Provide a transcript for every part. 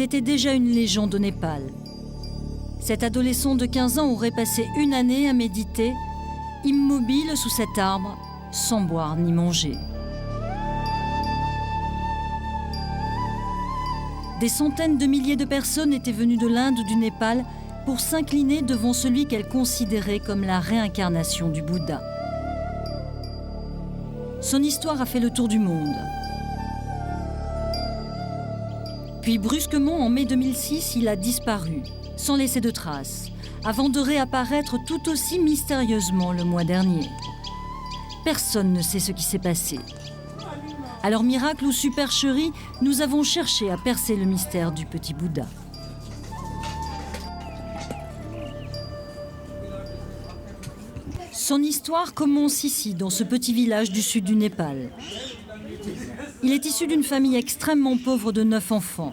C'était déjà une légende au Népal. Cet adolescent de 15 ans aurait passé une année à méditer, immobile sous cet arbre, sans boire ni manger. Des centaines de milliers de personnes étaient venues de l'Inde ou du Népal pour s'incliner devant celui qu'elles considéraient comme la réincarnation du Bouddha. Son histoire a fait le tour du monde. Puis brusquement, en mai 2006, il a disparu, sans laisser de traces, avant de réapparaître tout aussi mystérieusement le mois dernier. Personne ne sait ce qui s'est passé. Alors, miracle ou supercherie, nous avons cherché à percer le mystère du petit Bouddha. Son histoire commence ici, dans ce petit village du sud du Népal. Il est issu d'une famille extrêmement pauvre de 9 enfants.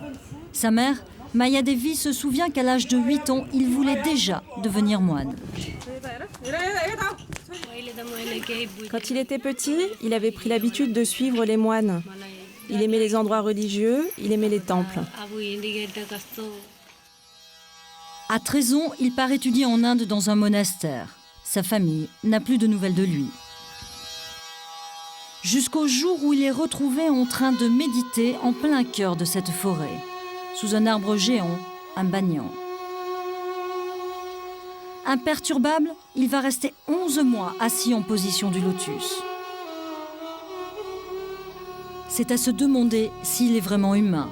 Sa mère, Maya Devi, se souvient qu'à l'âge de 8 ans, il voulait déjà devenir moine. Quand il était petit, il avait pris l'habitude de suivre les moines. Il aimait les endroits religieux, il aimait les temples. À 13 ans, il part étudier en Inde dans un monastère. Sa famille n'a plus de nouvelles de lui. Jusqu'au jour où il est retrouvé en train de méditer en plein cœur de cette forêt, sous un arbre géant, un banyan. Imperturbable, il va rester 11 mois assis en position du lotus. C'est à se demander s'il est vraiment humain.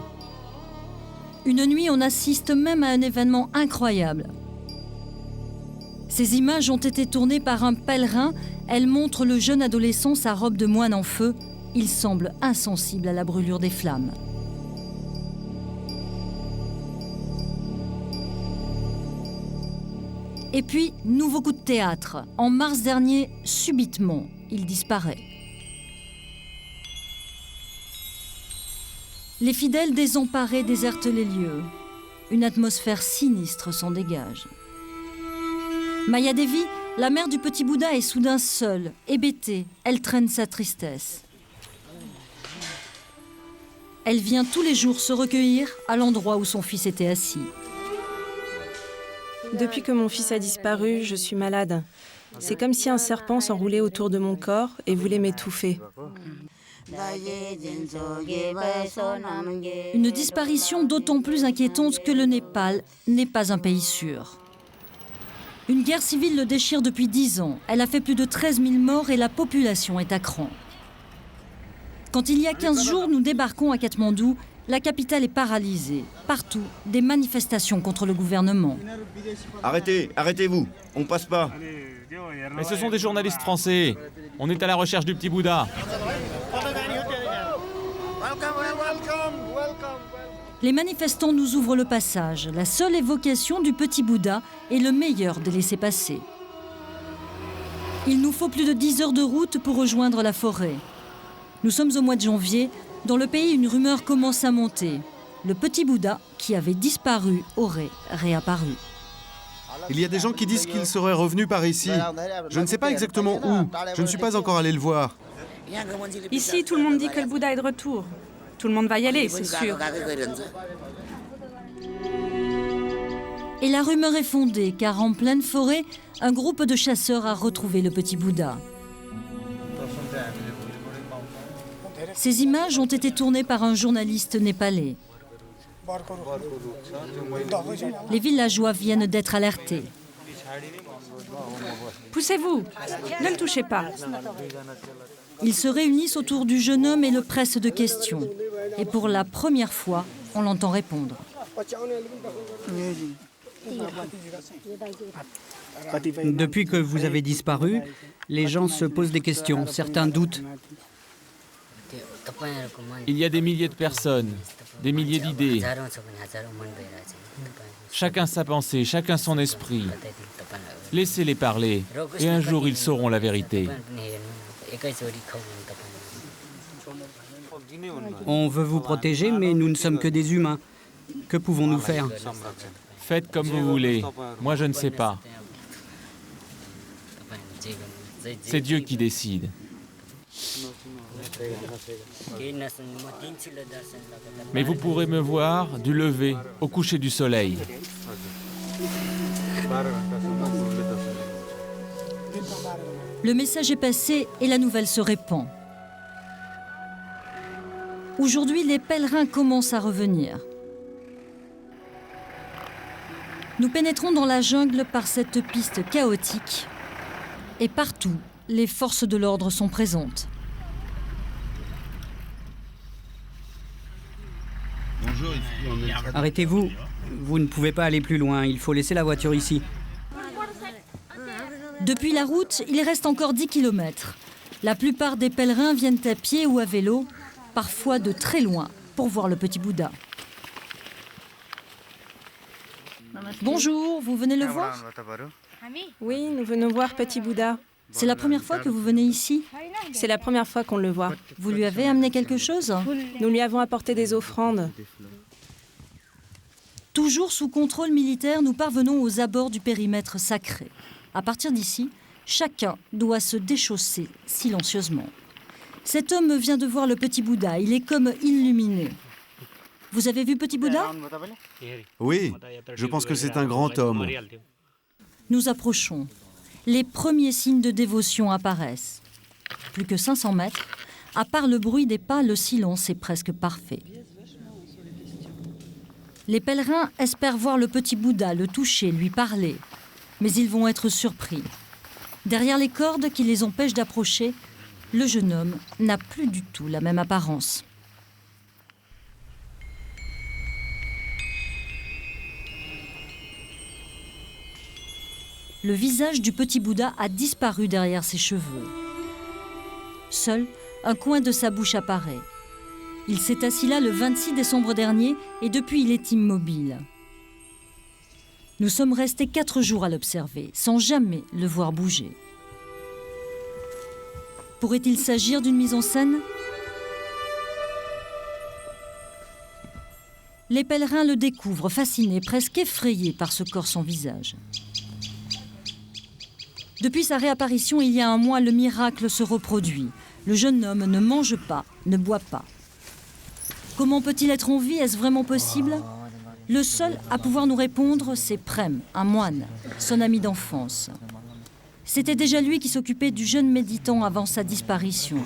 Une nuit, on assiste même à un événement incroyable. Ces images ont été tournées par un pèlerin. Elles montrent le jeune adolescent, sa robe de moine en feu. Il semble insensible à la brûlure des flammes. Et puis, nouveau coup de théâtre. En mars dernier, subitement, il disparaît. Les fidèles désemparés désertent les lieux. Une atmosphère sinistre s'en dégage. Maya Devi, la mère du petit Bouddha, est soudain seule, hébétée. Elle traîne sa tristesse. Elle vient tous les jours se recueillir à l'endroit où son fils était assis. Depuis que mon fils a disparu, je suis malade. C'est comme si un serpent s'enroulait autour de mon corps et voulait m'étouffer. Une disparition d'autant plus inquiétante que le Népal n'est pas un pays sûr. Une guerre civile le déchire depuis 10 ans. Elle a fait plus de 13 000 morts et la population est à cran. Quand il y a 15 jours, nous débarquons à Katmandou, la capitale est paralysée. Partout, des manifestations contre le gouvernement. Arrêtez, arrêtez-vous, on passe pas. Mais ce sont des journalistes français. On est à la recherche du petit Bouddha. Les manifestants nous ouvrent le passage. La seule évocation du petit Bouddha est le meilleur des laissez-passer. Il nous faut plus de 10 heures de route pour rejoindre la forêt. Nous sommes au mois de janvier. Dans le pays, une rumeur commence à monter. Le petit Bouddha, qui avait disparu, aurait réapparu. Il y a des gens qui disent qu'il serait revenu par ici. Je ne sais pas exactement où. Je ne suis pas encore allé le voir. Ici, tout le monde dit que le Bouddha est de retour. Tout le monde va y aller, c'est sûr. Et la rumeur est fondée, car en pleine forêt, un groupe de chasseurs a retrouvé le petit Bouddha. Ces images ont été tournées par un journaliste népalais. Les villageois viennent d'être alertés. Poussez-vous, ne le touchez pas. Ils se réunissent autour du jeune homme et le pressent de questions. Et pour la première fois, on l'entend répondre. Depuis que vous avez disparu, les gens se posent des questions, certains doutent. Il y a des milliers de personnes, des milliers d'idées. Chacun sa pensée, chacun son esprit. Laissez-les parler, et un jour ils sauront la vérité. On veut vous protéger, mais nous ne sommes que des humains. Que pouvons-nous faire? Faites comme vous voulez. Moi, je ne sais pas. C'est Dieu qui décide. Mais vous pourrez me voir du lever au coucher du soleil. Le message est passé et la nouvelle se répand. Aujourd'hui, les pèlerins commencent à revenir. Nous pénétrons dans la jungle par cette piste chaotique. Et partout, les forces de l'ordre sont présentes. Arrêtez-vous. Vous ne pouvez pas aller plus loin. Il faut laisser la voiture ici. Depuis la route, il reste encore 10 km. La plupart des pèlerins viennent à pied ou à vélo, parfois de très loin, pour voir le petit Bouddha. Bonjour, vous venez le voir? Oui, nous venons voir petit Bouddha. C'est la première fois que vous venez ici? C'est la première fois qu'on le voit. Vous lui avez amené quelque chose? Nous lui avons apporté des offrandes. Toujours sous contrôle militaire, nous parvenons aux abords du périmètre sacré. À partir d'ici, chacun doit se déchausser silencieusement. Cet homme vient de voir le petit Bouddha, il est comme illuminé. Vous avez vu petit Bouddha? Oui, je pense que c'est un grand homme. Nous approchons. Les premiers signes de dévotion apparaissent. Plus que 500 mètres, à part le bruit des pas, le silence est presque parfait. Les pèlerins espèrent voir le petit Bouddha, le toucher, lui parler. Mais ils vont être surpris. Derrière les cordes qui les empêchent d'approcher, le jeune homme n'a plus du tout la même apparence. Le visage du petit Bouddha a disparu derrière ses cheveux. Seul, un coin de sa bouche apparaît. Il s'est assis là le 26 décembre dernier et depuis il est immobile. Nous sommes restés 4 jours à l'observer, sans jamais le voir bouger. Pourrait-il s'agir d'une mise en scène? Les pèlerins le découvrent, fascinés, presque effrayés par ce corps sans visage. Depuis sa réapparition il y a un mois, le miracle se reproduit. Le jeune homme ne mange pas, ne boit pas. Comment peut-il être en vie? Est-ce vraiment possible? Le seul à pouvoir nous répondre, c'est Prem, un moine, son ami d'enfance. C'était déjà lui qui s'occupait du jeune méditant avant sa disparition.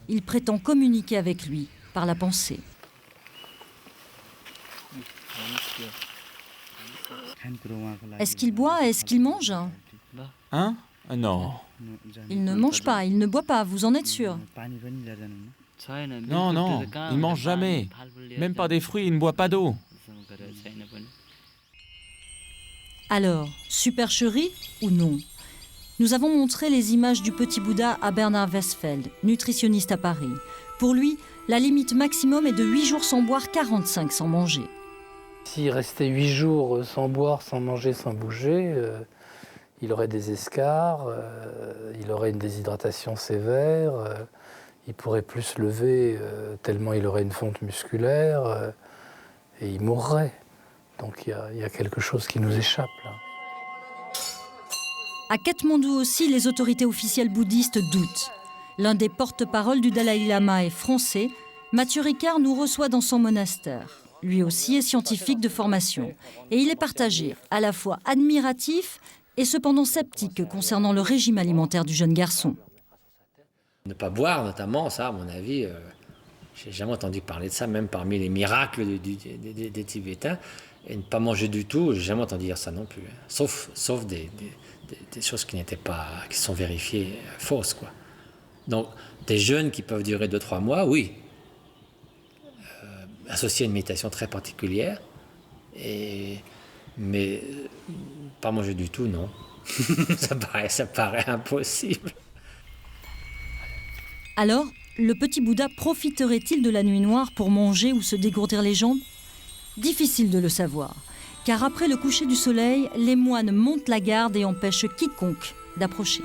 Il prétend communiquer avec lui par la pensée. Est-ce qu'il boit? Est-ce qu'il mange? Hein? Non. Il ne mange pas, il ne boit pas, vous en êtes sûr? Non, non, il ne mange jamais. Même pas des fruits, il ne boit pas d'eau. Alors, supercherie ou non? Nous avons montré les images du petit Bouddha à Bernard Westfeld, nutritionniste à Paris. Pour lui, la limite maximum est de 8 jours sans boire, 45 sans manger. S'il restait 8 jours sans boire, sans manger, sans bouger, il aurait des escarres, il aurait une déshydratation sévère, il pourrait plus se lever tellement il aurait une fonte musculaire et il mourrait. Donc il y a quelque chose qui nous échappe là. À Katmandou aussi, les autorités officielles bouddhistes doutent. L'un des porte-paroles du Dalai Lama est français. Mathieu Ricard nous reçoit dans son monastère. Lui aussi est scientifique de formation. Et il est partagé, à la fois admiratif et cependant sceptique concernant le régime alimentaire du jeune garçon. Ne pas boire, notamment, ça, à mon avis, j'ai jamais entendu parler de ça, même parmi les miracles des Tibétains. Et ne pas manger du tout, j'ai jamais entendu dire ça non plus. Sauf des choses qui n'étaient pas, qui sont vérifiées fausses, quoi. Donc, des jeûnes qui peuvent durer 2-3 mois, oui. Associés à une méditation très particulière. Mais pas manger du tout, non. ça paraît impossible. Alors, le petit Bouddha profiterait-il de la nuit noire pour manger ou se dégourdir les jambes? Difficile de le savoir, car après le coucher du soleil, les moines montent la garde et empêchent quiconque d'approcher.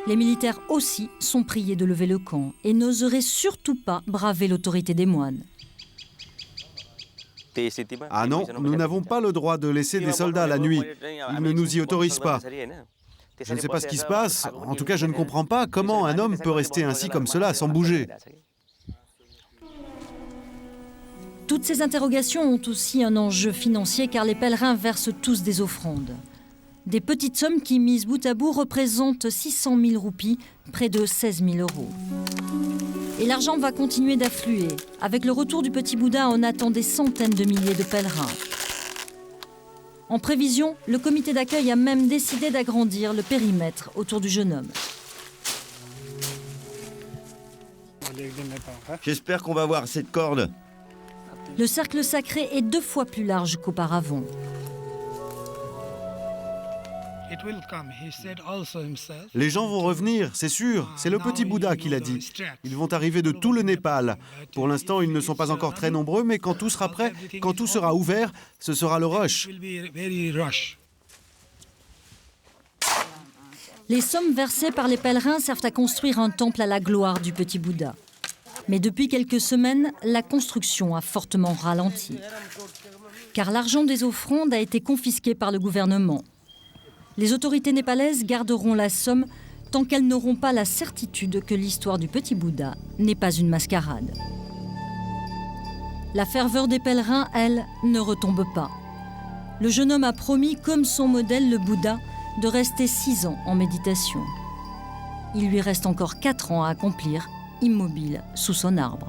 Les militaires aussi sont priés de lever le camp et n'oseraient surtout pas braver l'autorité des moines. Ah non, nous n'avons pas le droit de laisser des soldats la nuit. Ils ne nous y autorisent pas. Je ne sais pas ce qui se passe. En tout cas, je ne comprends pas comment un homme peut rester ainsi comme cela, sans bouger. Toutes ces interrogations ont aussi un enjeu financier car les pèlerins versent tous des offrandes. Des petites sommes qui, mises bout à bout, représentent 600 000 roupies, près de 16 000 €. Et l'argent va continuer d'affluer. Avec le retour du petit Bouddha, on attend des centaines de milliers de pèlerins. En prévision, le comité d'accueil a même décidé d'agrandir le périmètre autour du jeune homme. J'espère qu'on va voir cette corde. Le cercle sacré est 2 fois plus large qu'auparavant. Les gens vont revenir, c'est sûr. C'est le petit Bouddha qui l'a dit. Ils vont arriver de tout le Népal. Pour l'instant, ils ne sont pas encore très nombreux, mais quand tout sera prêt, quand tout sera ouvert, ce sera le rush. Les sommes versées par les pèlerins servent à construire un temple à la gloire du petit Bouddha. Mais depuis quelques semaines, la construction a fortement ralenti. Car l'argent des offrandes a été confisqué par le gouvernement. Les autorités népalaises garderont la somme tant qu'elles n'auront pas la certitude que l'histoire du petit Bouddha n'est pas une mascarade. La ferveur des pèlerins, elle, ne retombe pas. Le jeune homme a promis, comme son modèle, le Bouddha, de rester 6 ans en méditation. Il lui reste encore 4 ans à accomplir, immobile sous son arbre.